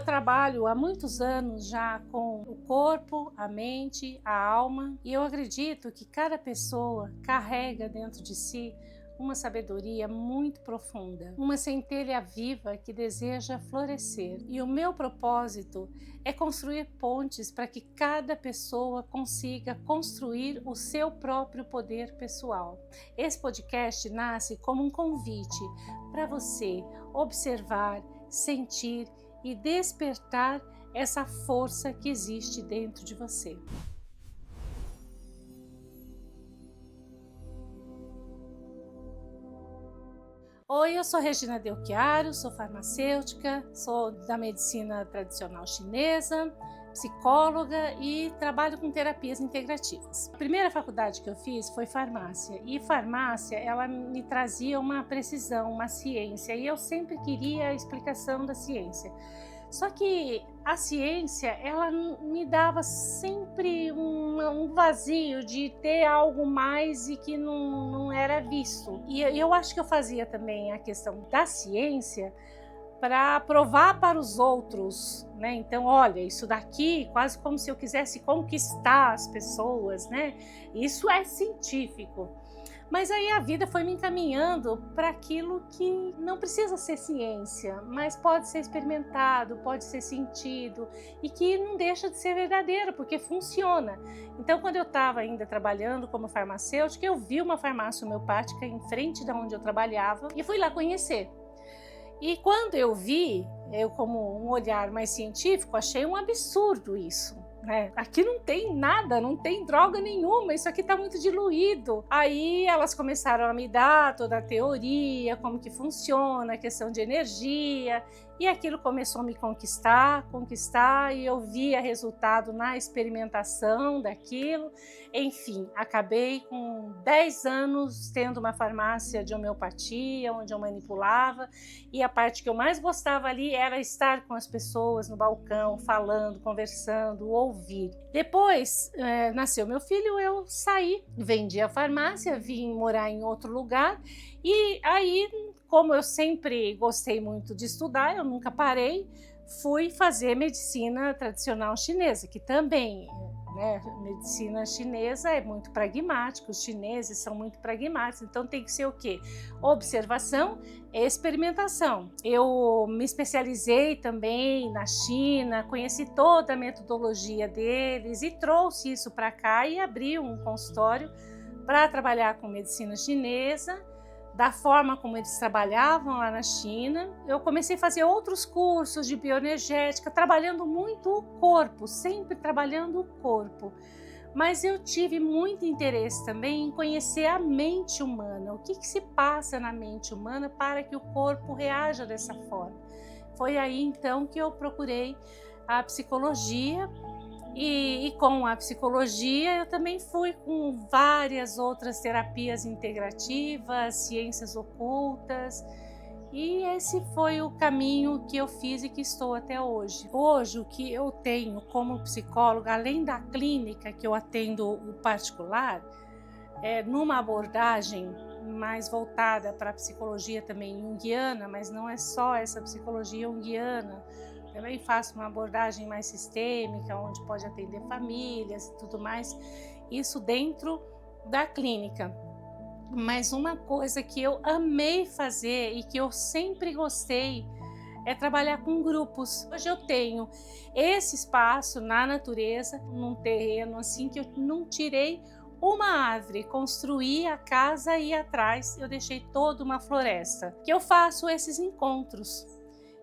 trabalho há muitos anos já com o corpo, a mente, a alma, e eu acredito que cada pessoa carrega dentro de si uma sabedoria muito profunda, uma centelha viva que deseja florescer. E o meu propósito é construir pontes para que cada pessoa consiga construir o seu próprio poder pessoal. Esse podcast nasce como um convite para você observar, sentir e despertar essa força que existe dentro de você. Oi, eu sou Regina Del Chiaro, sou farmacêutica, sou da medicina tradicional chinesa, psicóloga e trabalho com terapias integrativas. A primeira faculdade que eu fiz foi farmácia, e farmácia ela me trazia uma precisão, uma ciência, e eu sempre queria a explicação da ciência. Só que a ciência, ela me dava sempre um vazio de ter algo mais e que não era visto. E eu acho que eu fazia também a questão da ciência para provar para os outros, né? Então, olha, isso daqui quase como se eu quisesse conquistar as pessoas, né? Isso é científico. Mas aí a vida foi me encaminhando para aquilo que não precisa ser ciência, mas pode ser experimentado, pode ser sentido e que não deixa de ser verdadeiro, porque funciona. Então, quando eu estava ainda trabalhando como farmacêutica, eu vi uma farmácia homeopática em frente da onde eu trabalhava e fui lá conhecer. E quando eu vi, eu como um olhar mais científico, achei um absurdo isso. Aqui não tem nada, não tem droga nenhuma, isso aqui está muito diluído. Aí elas começaram a me dar toda a teoria, como que funciona, a questão de energia, e aquilo começou a me conquistar, e eu via resultado na experimentação daquilo. Enfim, acabei com 10 anos tendo uma farmácia de homeopatia, onde eu manipulava, e a parte que eu mais gostava ali era estar com as pessoas no balcão, falando, conversando, ouvir. Depois nasceu meu filho, eu saí, vendi a farmácia, vim morar em outro lugar, e aí, como eu sempre gostei muito de estudar, eu nunca parei, fui fazer medicina tradicional chinesa, que também, medicina chinesa é muito pragmática, os chineses são muito pragmáticos, então tem que ser o quê? Observação e experimentação. Eu me especializei também na China, conheci toda a metodologia deles e trouxe isso para cá e abri um consultório para trabalhar com medicina chinesa, da forma como eles trabalhavam lá na China. Eu comecei a fazer outros cursos de bioenergética, trabalhando muito o corpo, sempre trabalhando o corpo. Mas eu tive muito interesse também em conhecer a mente humana, o que se passa na mente humana para que o corpo reaja dessa forma. Foi aí então que eu procurei a psicologia, e com a psicologia eu também fui com várias outras terapias integrativas, ciências ocultas, e esse foi o caminho que eu fiz e que estou até hoje. Hoje o que eu tenho como psicóloga, além da clínica que eu atendo o particular, numa abordagem mais voltada para a psicologia também junguiana, mas não é só essa psicologia junguiana. Também faço uma abordagem mais sistêmica, onde pode atender famílias e tudo mais, isso dentro da clínica. Mas uma coisa que eu amei fazer e que eu sempre gostei é trabalhar com grupos. Hoje eu tenho esse espaço na natureza, num terreno assim que eu não tirei uma árvore, construí a casa e atrás eu deixei toda uma floresta, que eu faço esses encontros.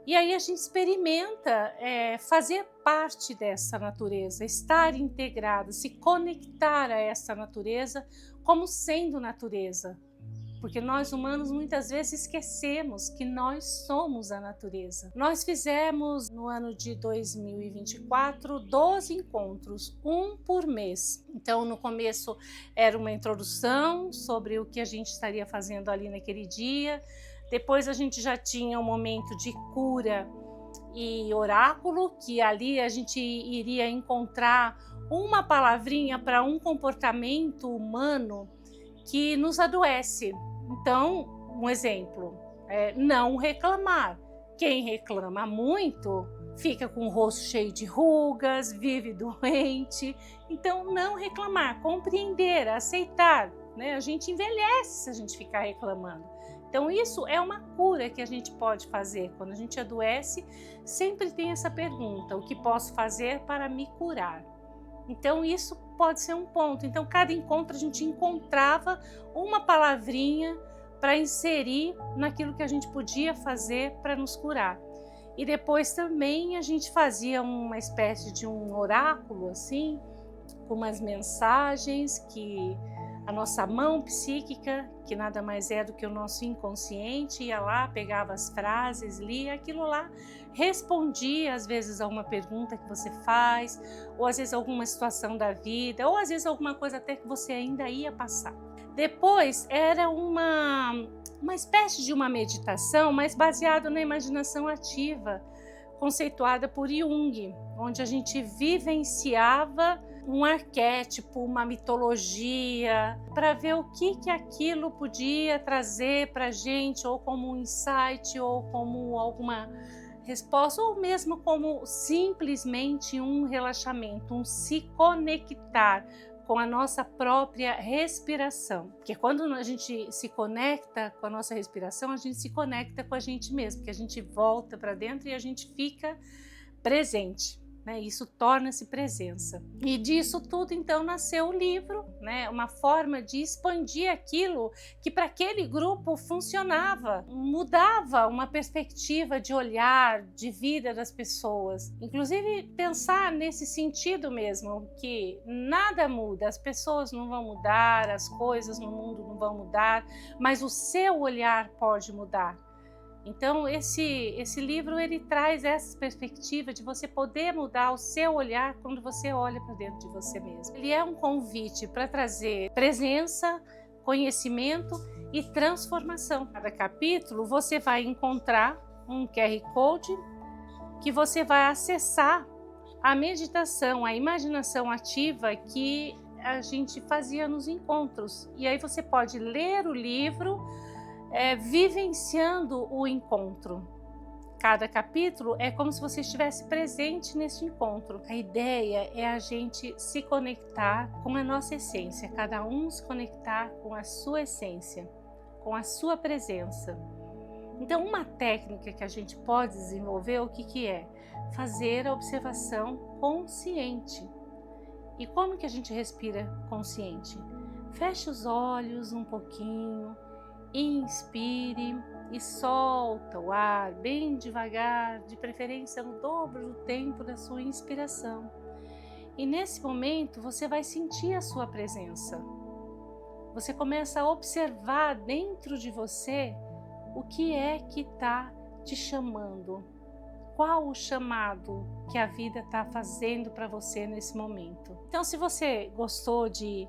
E aí a gente experimenta fazer parte dessa natureza, estar integrado, se conectar a essa natureza como sendo natureza. Porque nós humanos muitas vezes esquecemos que nós somos a natureza. Nós fizemos no ano de 2024 12 encontros, um por mês. Então no começo era uma introdução sobre o que a gente estaria fazendo ali naquele dia. Depois a gente já tinha um momento de cura e oráculo, que ali a gente iria encontrar uma palavrinha para um comportamento humano que nos adoece. Então, um exemplo, não reclamar. Quem reclama muito fica com o rosto cheio de rugas, vive doente. Então, não reclamar, compreender, aceitar, né? A gente envelhece se a gente ficar reclamando. Então, isso é uma cura que a gente pode fazer. Quando a gente adoece, sempre tem essa pergunta: o que posso fazer para me curar? Então, isso pode ser um ponto. Então, cada encontro a gente encontrava uma palavrinha para inserir naquilo que a gente podia fazer para nos curar. E depois também a gente fazia uma espécie de um oráculo, assim, com umas mensagens que a nossa mão psíquica, que nada mais é do que o nosso inconsciente, ia lá, pegava as frases, lia aquilo lá, respondia às vezes a uma pergunta que você faz, ou às vezes alguma situação da vida, ou às vezes alguma coisa até que você ainda ia passar. Depois era uma espécie de uma meditação, mas baseada na imaginação ativa, conceituada por Jung, onde a gente vivenciava um arquétipo, uma mitologia, para ver o que aquilo podia trazer para a gente, ou como um insight, ou como alguma resposta, ou mesmo como simplesmente um relaxamento, um se conectar com a nossa própria respiração. Porque quando a gente se conecta com a nossa respiração, a gente se conecta com a gente mesmo, porque a gente volta para dentro e a gente fica presente. Isso torna-se presença. E disso tudo, então, nasceu o livro, uma forma de expandir aquilo que para aquele grupo funcionava, mudava uma perspectiva de olhar, de vida das pessoas. Inclusive, pensar nesse sentido mesmo, que nada muda, as pessoas não vão mudar, as coisas no mundo não vão mudar, mas o seu olhar pode mudar. Então, esse livro ele traz essa perspectiva de você poder mudar o seu olhar quando você olha para dentro de você mesmo. Ele é um convite para trazer presença, conhecimento e transformação. Cada capítulo você vai encontrar um QR Code que você vai acessar a meditação, a imaginação ativa que a gente fazia nos encontros. E aí você pode ler o livro vivenciando o encontro. Cada capítulo é como se você estivesse presente nesse encontro. A ideia é a gente se conectar com a nossa essência, cada um se conectar com a sua essência, com a sua presença. Então, uma técnica que a gente pode desenvolver, o que é? Fazer a observação consciente. E como que a gente respira consciente? Feche os olhos um pouquinho, inspire e solta o ar bem devagar, de preferência no dobro do tempo da sua inspiração. E nesse momento você vai sentir a sua presença. Você começa a observar dentro de você o que é que está te chamando. Qual o chamado que a vida está fazendo para você nesse momento? Então, se você gostou de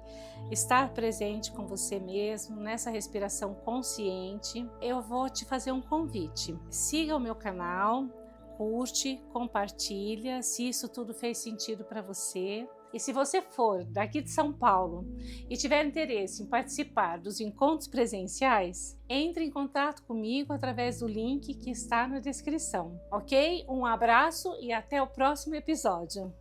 estar presente com você mesmo, nessa respiração consciente, eu vou te fazer um convite. Siga o meu canal, curte, compartilha, se isso tudo fez sentido para você. E se você for daqui de São Paulo e tiver interesse em participar dos encontros presenciais, entre em contato comigo através do link que está na descrição, ok? Um abraço e até o próximo episódio.